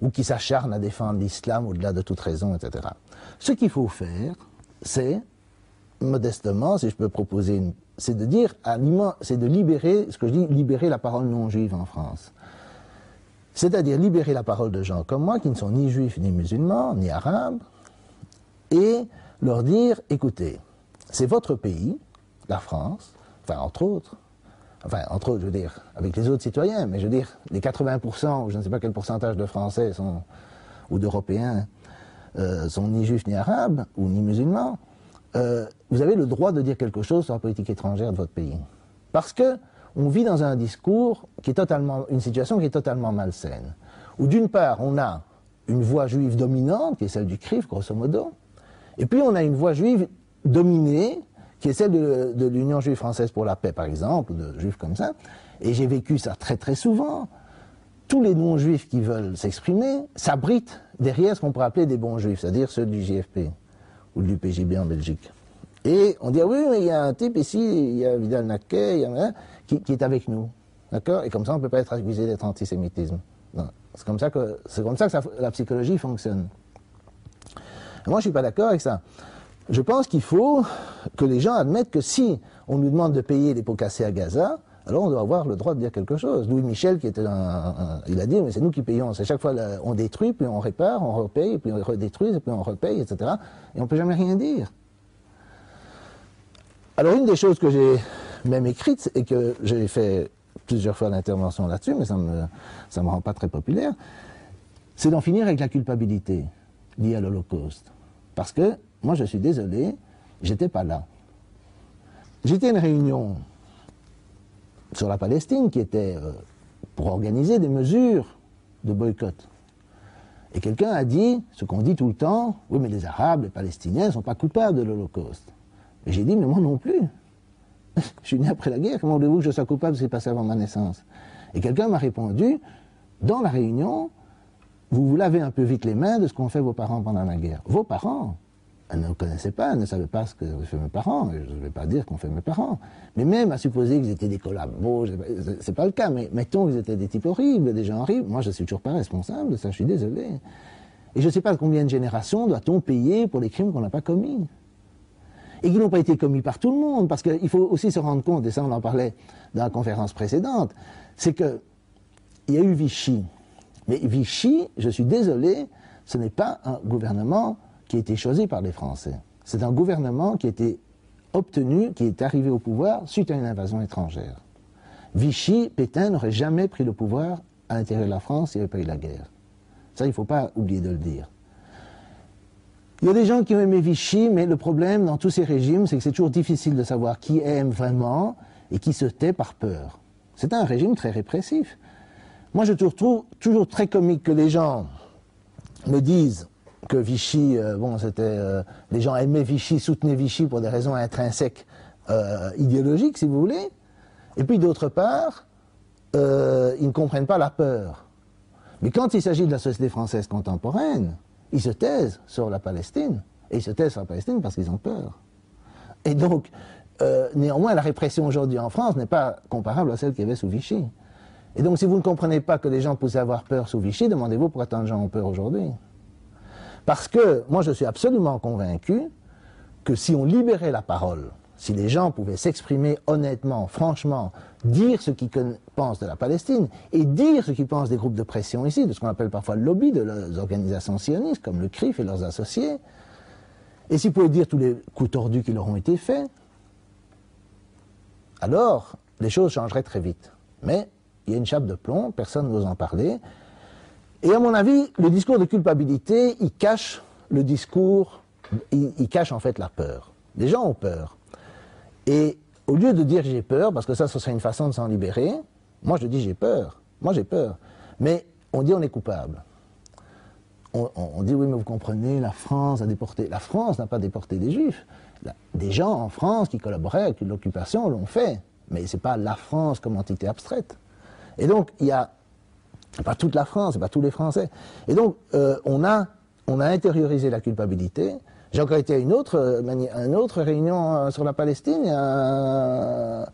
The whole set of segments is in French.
ou qui s'acharne à défendre l'islam au-delà de toute raison, etc. Ce qu'il faut faire, c'est, modestement, si je peux proposer, c'est de dire, c'est de libérer, ce que je dis, libérer la parole non juive en France. C'est-à-dire libérer la parole de gens comme moi, qui ne sont ni juifs, ni musulmans, ni arabes, et leur dire, écoutez, c'est votre pays, la France, enfin, entre autres, je veux dire, avec les autres citoyens, mais je veux dire, les 80%, ou je ne sais pas quel pourcentage de Français ou d'Européens sont ni juifs, ni arabes, ou ni musulmans, vous avez le droit de dire quelque chose sur la politique étrangère de votre pays. Parce que on vit dans un discours qui est une situation qui est totalement malsaine. Où d'une part, on a une voix juive dominante, qui est celle du CRIF, grosso modo, et puis on a une voix juive dominée, qui est celle de l'Union juive française pour la paix, par exemple, ou de juifs comme ça. Et j'ai vécu ça très très souvent. Tous les non-juifs qui veulent s'exprimer s'abritent derrière ce qu'on pourrait appeler des bons juifs, c'est-à-dire ceux du JFP, ou du PJB en Belgique. Et on dit, ah oui, mais il y a un type ici, il y a Vidal-Naquet, qui est avec nous. D'accord? Et comme ça, on ne peut pas être accusé d'être antisémitisme. C'est comme ça que la psychologie fonctionne. Et moi, je ne suis pas d'accord avec ça. Je pense qu'il faut que les gens admettent que si on nous demande de payer les pots cassés à Gaza, alors on doit avoir le droit de dire quelque chose. Louis Michel, qui était il a dit, mais c'est nous qui payons. C'est chaque fois, on détruit, puis on répare, on repaye, puis on redétruit, puis on repaye, etc. Et on ne peut jamais rien dire. Alors une des choses que j'ai même écrites, et que j'ai fait plusieurs fois d'intervention là-dessus, mais ça me rend pas très populaire, c'est d'en finir avec la culpabilité liée à l'Holocauste. Parce que, moi je suis désolé, j'étais pas là. J'étais à une réunion sur la Palestine qui était pour organiser des mesures de boycott. Et quelqu'un a dit, ce qu'on dit tout le temps, oui mais les Arabes, les Palestiniens ne sont pas coupables de l'Holocauste. Et j'ai dit, mais moi non plus. Je suis né après la guerre, comment voulez-vous que je sois coupable de ce qui s'est passé avant ma naissance? Et quelqu'un m'a répondu, dans la réunion, vous vous lavez un peu vite les mains de ce qu'ont fait vos parents pendant la guerre. Vos parents, elles ne connaissaient pas, elles ne savaient pas ce que fait mes parents, et je ne vais pas dire qu'ont fait mes parents. Mais même à supposer qu'ils étaient des collabos, c'est pas le cas, mais mettons qu'ils étaient des types horribles, des gens horribles, moi je ne suis toujours pas responsable de ça, je suis désolé. Et je ne sais pas combien de générations doit-on payer pour les crimes qu'on n'a pas commis. Et qui n'ont pas été commis par tout le monde, parce qu'il faut aussi se rendre compte, et ça on en parlait dans la conférence précédente, c'est qu'il y a eu Vichy. Mais Vichy, je suis désolé, ce n'est pas un gouvernement qui a été choisi par les Français. C'est un gouvernement qui a été obtenu, qui est arrivé au pouvoir suite à une invasion étrangère. Vichy, Pétain n'aurait jamais pris le pouvoir à l'intérieur de la France s'il n'y avait pas eu la guerre. Ça, il ne faut pas oublier de le dire. Il y a des gens qui ont aimé Vichy, mais le problème dans tous ces régimes, c'est que c'est toujours difficile de savoir qui aime vraiment et qui se tait par peur. C'est un régime très répressif. Moi, je trouve toujours très comique que les gens me disent que Vichy, les gens aimaient Vichy, soutenaient Vichy pour des raisons intrinsèques idéologiques, si vous voulez. Et puis, d'autre part, ils ne comprennent pas la peur. Mais quand il s'agit de la société française contemporaine, ils se taisent sur la Palestine. Et ils se taisent sur la Palestine parce qu'ils ont peur. Et donc, néanmoins, la répression aujourd'hui en France n'est pas comparable à celle qu'il y avait sous Vichy. Et donc, si vous ne comprenez pas que les gens pouvaient avoir peur sous Vichy, demandez-vous pourquoi tant de gens ont peur aujourd'hui. Parce que, moi, je suis absolument convaincu que si on libérait la parole, si les gens pouvaient s'exprimer honnêtement, franchement, dire ce qu'ils pensent de la Palestine, et dire ce qu'ils pensent des groupes de pression ici, de ce qu'on appelle parfois le lobby de leurs organisations sionistes, comme le CRIF et leurs associés, et s'ils pouvaient dire tous les coups tordus qui leur ont été faits, alors les choses changeraient très vite. Mais il y a une chape de plomb, personne n'ose en parler, et à mon avis, le discours de culpabilité, il cache le discours, il cache en fait la peur. Les gens ont peur. Et au lieu de dire j'ai peur, parce que ça, ce serait une façon de s'en libérer, moi je dis j'ai peur. Moi j'ai peur. Mais on dit on est coupable. On dit oui mais vous comprenez, la France a déporté. La France n'a pas déporté des Juifs. Des gens en France qui collaboraient avec l'occupation l'ont fait. Mais ce n'est pas la France comme entité abstraite. Et donc il y a, pas toute la France, c'est pas tous les Français. Et donc on a intériorisé la culpabilité. J'ai encore été à une autre réunion sur la Palestine il y a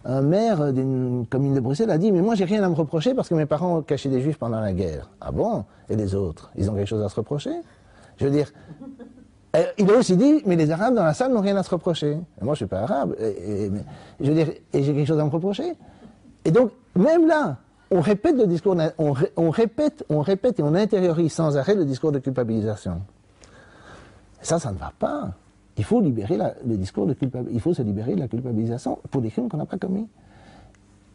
un maire d'une commune de Bruxelles a dit « Mais moi, j'ai rien à me reprocher parce que mes parents ont caché des juifs pendant la guerre. » Ah bon? Et les autres? Ils ont quelque chose à se reprocher? Je veux dire, il a aussi dit « Mais les Arabes dans la salle n'ont rien à se reprocher. » Moi, je ne suis pas arabe. Je veux dire, et j'ai quelque chose à me reprocher? Et donc, même là, on répète le discours, on répète et on intériorise sans arrêt le discours de culpabilisation. Ça ne va pas. Il faut libérer le discours de culpabilisation. Il faut se libérer de la culpabilisation pour des crimes qu'on n'a pas commis.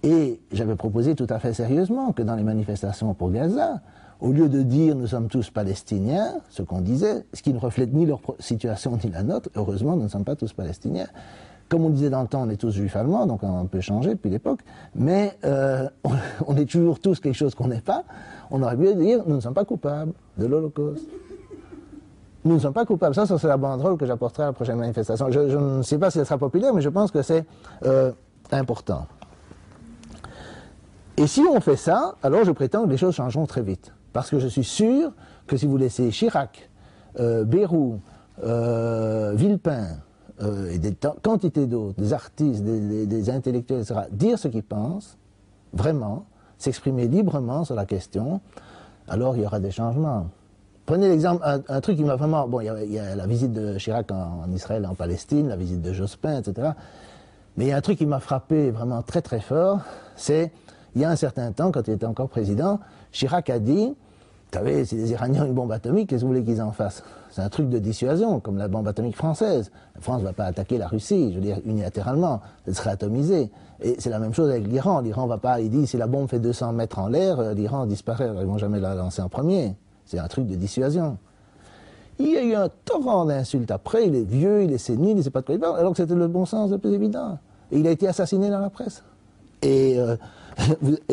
Et j'avais proposé tout à fait sérieusement que dans les manifestations pour Gaza, au lieu de dire nous sommes tous palestiniens, ce qu'on disait, ce qui ne reflète ni leur situation ni la nôtre, heureusement nous ne sommes pas tous palestiniens. Comme on disait dans le temps, on est tous juifs allemands, donc on peut changer depuis l'époque, mais on est toujours tous quelque chose qu'on n'est pas. On aurait pu dire nous ne sommes pas coupables de l'Holocauste. Nous ne sommes pas coupables. Ça c'est la banderole que j'apporterai à la prochaine manifestation. Je ne sais pas si elle sera populaire, mais je pense que c'est important. Et si on fait ça, alors je prétends que les choses changeront très vite. Parce que je suis sûr que si vous laissez Chirac, Bayrou, Villepin, et des quantités d'autres, des artistes, des intellectuels, etc., dire ce qu'ils pensent, vraiment, s'exprimer librement sur la question, alors il y aura des changements. Prenez l'exemple, un truc qui m'a vraiment... Bon, il y a la visite de Chirac en Israël et en Palestine, la visite de Jospin, etc. Mais il y a un truc qui m'a frappé vraiment très très fort, c'est, il y a un certain temps, quand il était encore président, Chirac a dit, vous savez, si les Iraniens ont une bombe atomique, qu'est-ce que vous voulez qu'ils en fassent? C'est un truc de dissuasion, comme la bombe atomique française. La France ne va pas attaquer la Russie, je veux dire, unilatéralement, elle serait atomisée. Et c'est la même chose avec l'Iran. L'Iran va pas, il dit, si la bombe fait 200 mètres en l'air, l'Iran disparaît, alors ils vont jamais la lancer en premier. C'est un truc de dissuasion. Il y a eu un torrent d'insultes après, il est vieux, il est sénile, il ne sait pas de quoi il parle, alors que c'était le bon sens le plus évident. Et il a été assassiné dans la presse. Et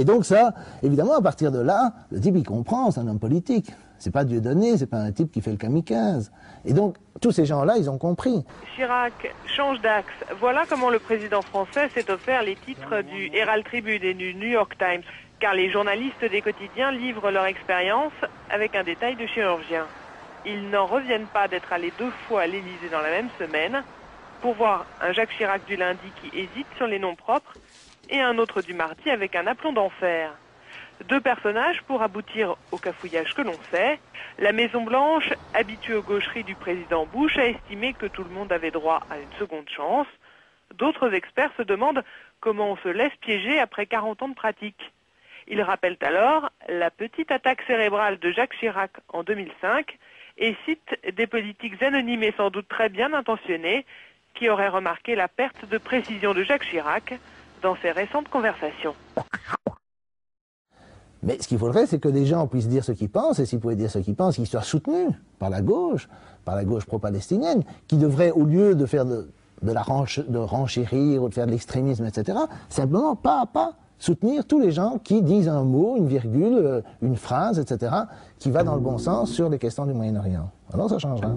donc ça, évidemment, à partir de là, le type il comprend, c'est un homme politique. C'est pas Dieudonné, c'est pas un type qui fait le kamikaze. Et donc, tous ces gens-là, ils ont compris. Chirac change d'axe. Voilà comment le président français s'est offert les titres du Herald Tribune et du New York Times. Car les journalistes des quotidiens livrent leur expérience avec un détail de chirurgien. Ils n'en reviennent pas d'être allés 2 fois à l'Élysée dans la même semaine pour voir un Jacques Chirac du lundi qui hésite sur les noms propres et un autre du mardi avec un aplomb d'enfer. 2 personnages pour aboutir au cafouillage que l'on sait. La Maison-Blanche, habituée aux gaucheries du président Bush, a estimé que tout le monde avait droit à une seconde chance. D'autres experts se demandent comment on se laisse piéger après 40 ans de pratique. Ils rappellent alors la petite attaque cérébrale de Jacques Chirac en 2005 et citent des politiques anonymes et sans doute très bien intentionnés qui auraient remarqué la perte de précision de Jacques Chirac dans ses récentes conversations. Mais ce qu'il faudrait, c'est que des gens puissent dire ce qu'ils pensent, et s'ils pouvaient dire ce qu'ils pensent, qu'ils soient soutenus par la gauche pro-palestinienne, qui devrait, au lieu de faire de renchérir ou de faire de l'extrémisme, etc., simplement, pas à pas, soutenir tous les gens qui disent un mot, une virgule, une phrase, etc., qui va dans le bon sens sur les questions du Moyen-Orient. Alors ça changera.